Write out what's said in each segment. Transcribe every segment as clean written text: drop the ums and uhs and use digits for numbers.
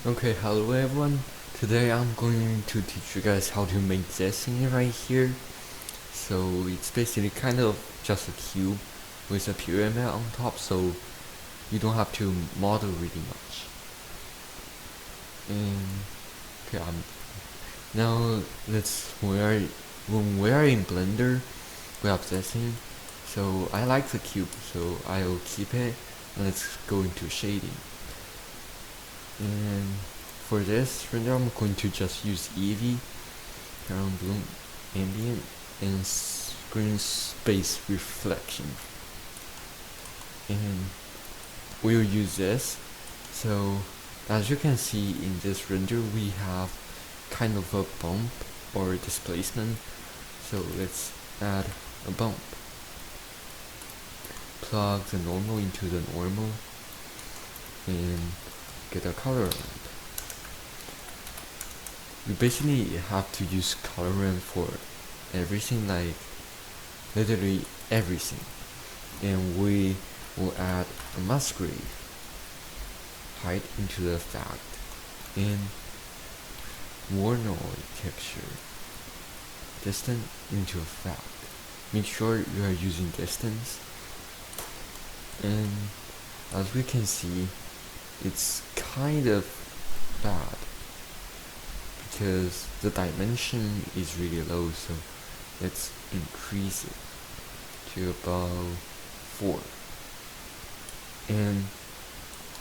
Okay, hello everyone. Today I'm going to teach you guys how to make this thing right here. So it's basically kind of just a cube with a pyramid on top, so you don't have to model really much. And okay, now when we are in Blender, we have this thing. So I like the cube, so I'll keep it. And let's go into shading. And for this render, I'm going to just use Eevee, ground bloom, ambient, and screen space reflection. And we'll use this. So as you can see in this render, we have kind of a bump or displacement. So let's add a bump. Plug the normal into the normal and get a color ramp. You basically have to use color ramp for everything, like literally everything. And we will add a masquerade, height into the fact, and more noise texture, distance into a fact. Make sure you are using distance. And as we can see, it's kind of bad because the dimension is really low, so let's increase it to about 4. And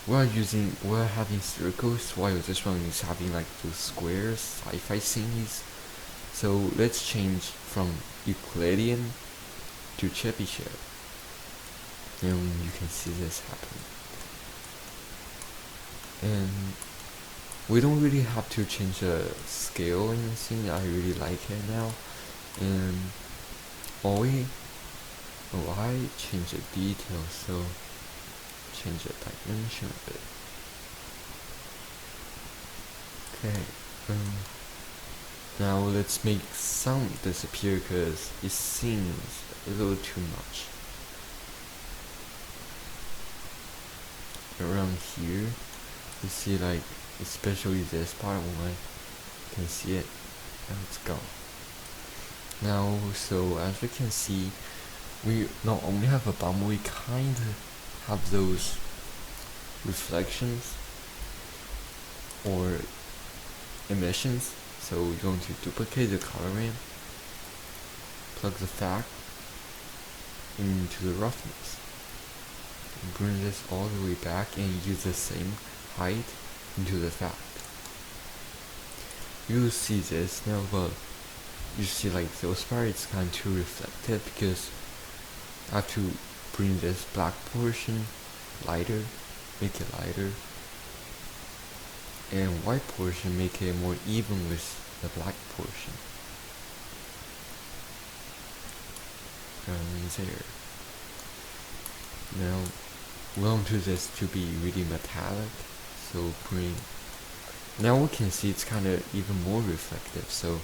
we're having circles while this one is having like those squares, sci-fi thingies. So let's change from Euclidean to Chebyshev. And you can see this happening. And we don't really have to change the scale or anything. I really like it now. And I change the details, so change the dimension a bit. Okay, now let's make some disappear because it seems a little too much. Around here, you see, like, especially this part when I can see it. And let's go. Now, so as we can see, we not only have a bump, we kind of have those reflections or emissions. So we're going to duplicate the color ramp, plug the fact into the roughness, and bring this all the way back and use the same height into the fact. You'll see this now, but you see like those parts, it's kind of too reflective because I have to bring this black portion lighter, make it lighter, and white portion make it more even with the black portion. And there. Now we want this to be really metallic, so bring. Now we can see it's kind of even more reflective, so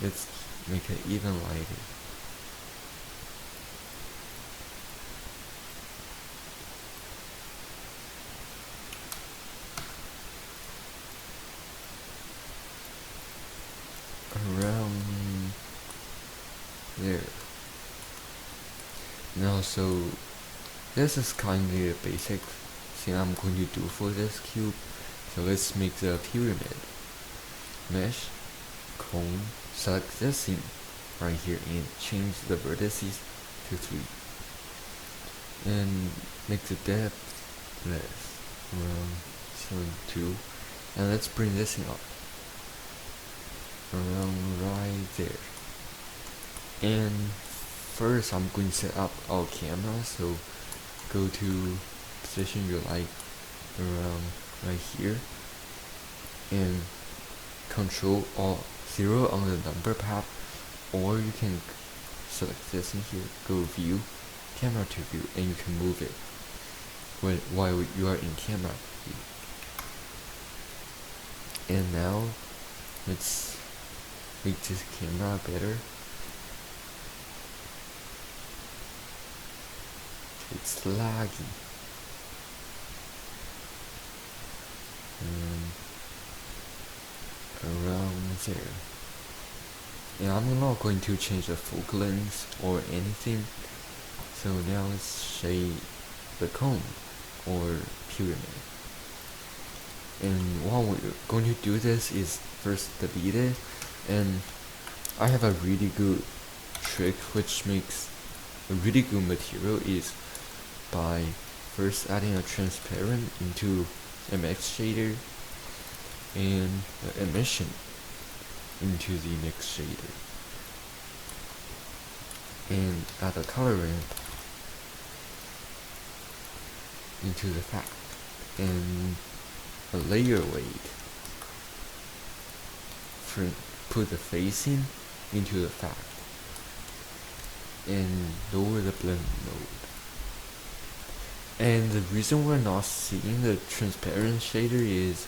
let's make it even lighter. Around there. Now, so this is kind of a basic thing I'm going to do for this cube. So let's make the pyramid. Mesh, cone, select this thing right here and change the vertices to 3. And make the depth less, around 7.2. And let's bring this thing up. Around right there. And first I'm going to set up our camera, so go to position you like around right here and Control Alt 0 on the number pad, or you can select this in here, go view, camera to view, and you can move it while you are in camera view. And now let's make this camera better. It's laggy. around there. And I'm not going to change the focal length or anything. So now let's shade the cone or pyramid. And while we're going to do this is first delete it, and I have a really good trick which makes a really good material is by first adding a transparent into MX shader and emission into the next shader, and add a color ramp into the fact, and a layer weight. Put the facing into the fact, and lower the blend mode. And the reason we're not seeing the transparent shader is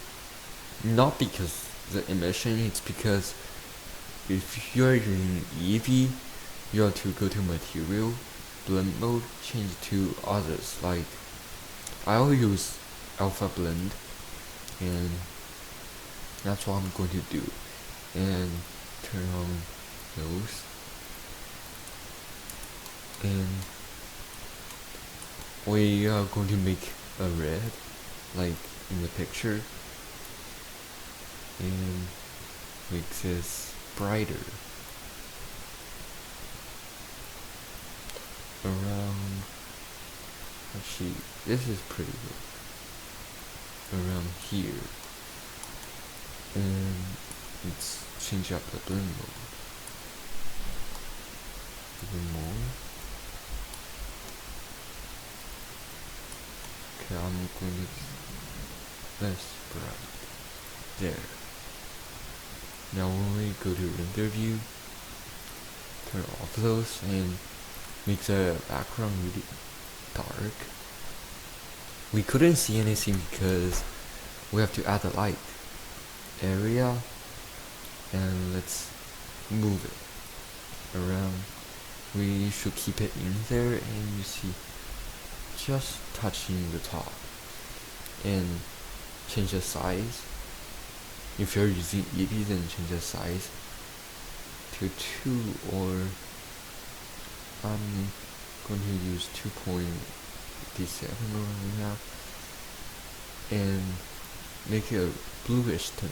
not because the emission, it's because if you're using Eevee, you have to go to material, blend mode, change to others. Like I'll use alpha blend, and that's what I'm going to do, and turn on those, and we are going to make a red like in the picture and make this brighter around, actually this is pretty good, around here, and let's change up the blend mode even more. Okay, I'm going to less bright there. Now when we go to render view, turn off those and make the background really dark. We couldn't see anything because we have to add a light area, and let's move it around. We should keep it in there, and you see just touching the top, and change the size. If you're using Eevee, then change the size to 2, or I'm going to use 2.57 right now, and make it a bluish tint.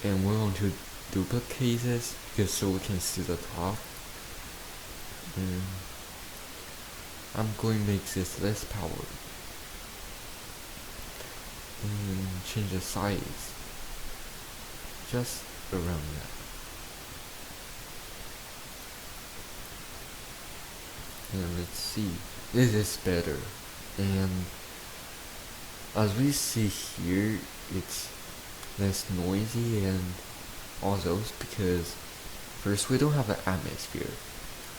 And we're going to duplicate this because so we can see the top. And I'm going to make this less power, and change the size just around that. And let's see, this is better. And as we see here, it's less noisy and all those because first we don't have an atmosphere.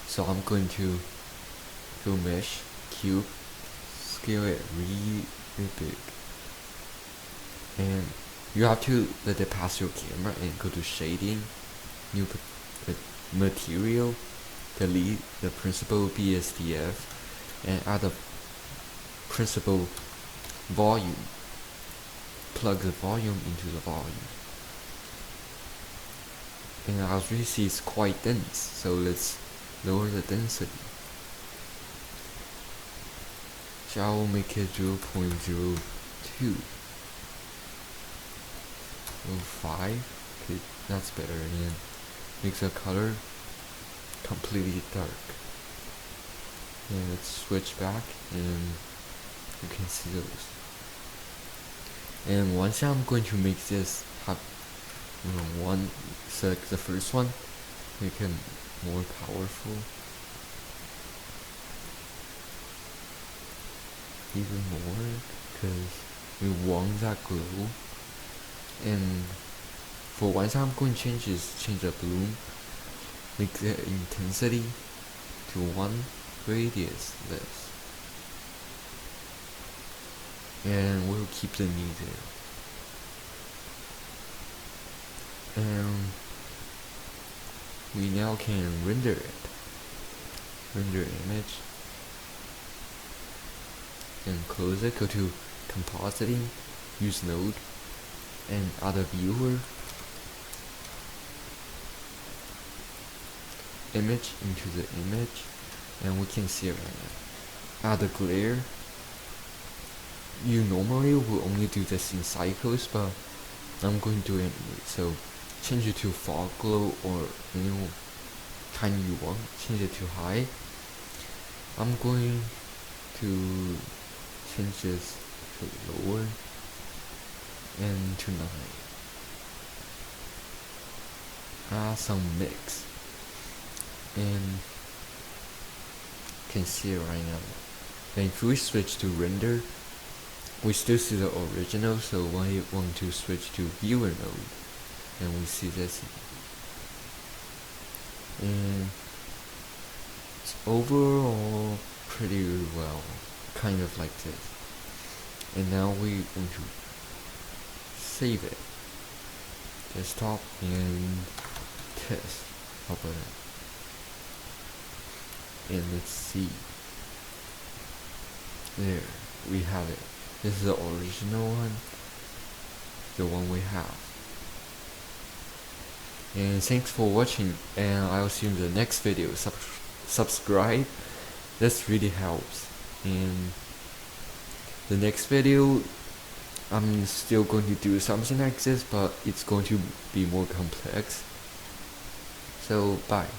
So I'm going to go mesh, cube, scale it really big, and you have to let it pass your camera and go to shading, new material, delete the principal BSDF, and add a principal volume. Plug the volume into the volume. And as we see, it's quite dense, so let's lower the density. So I will make it 0.02. 05. Okay, that's better. And make the color completely dark. And let's switch back, and you can see those. And once I'm going to make this have select the first one, make it more powerful, even more, because we want that glow. And for once I'm going to change the bloom, make the intensity to 1, radius less, and we'll keep the knee there. And we now can render it. Render image, and close it. Go to compositing, use node, and add a viewer image into the image, and we can see it right now. Add a glare. You normally will only do this in cycles, but I'm going to do it anyway. So change it to fog glow or any kind you want. Change it to high. I'm going to change this to lower and to 9. Add some mix, and you can see it right now. And if we switch to render, we still see the original, so I want to switch to viewer node, and we see this. And it's overall pretty well, kind of like this. And now we want to save it. Desktop and test. How about that? And let's see. There, we have it. This is the original one, the one we have. And thanks for watching, and I'll see you in the next video. Subscribe, this really helps. And the next video, I'm still going to do something like this, but it's going to be more complex. So bye.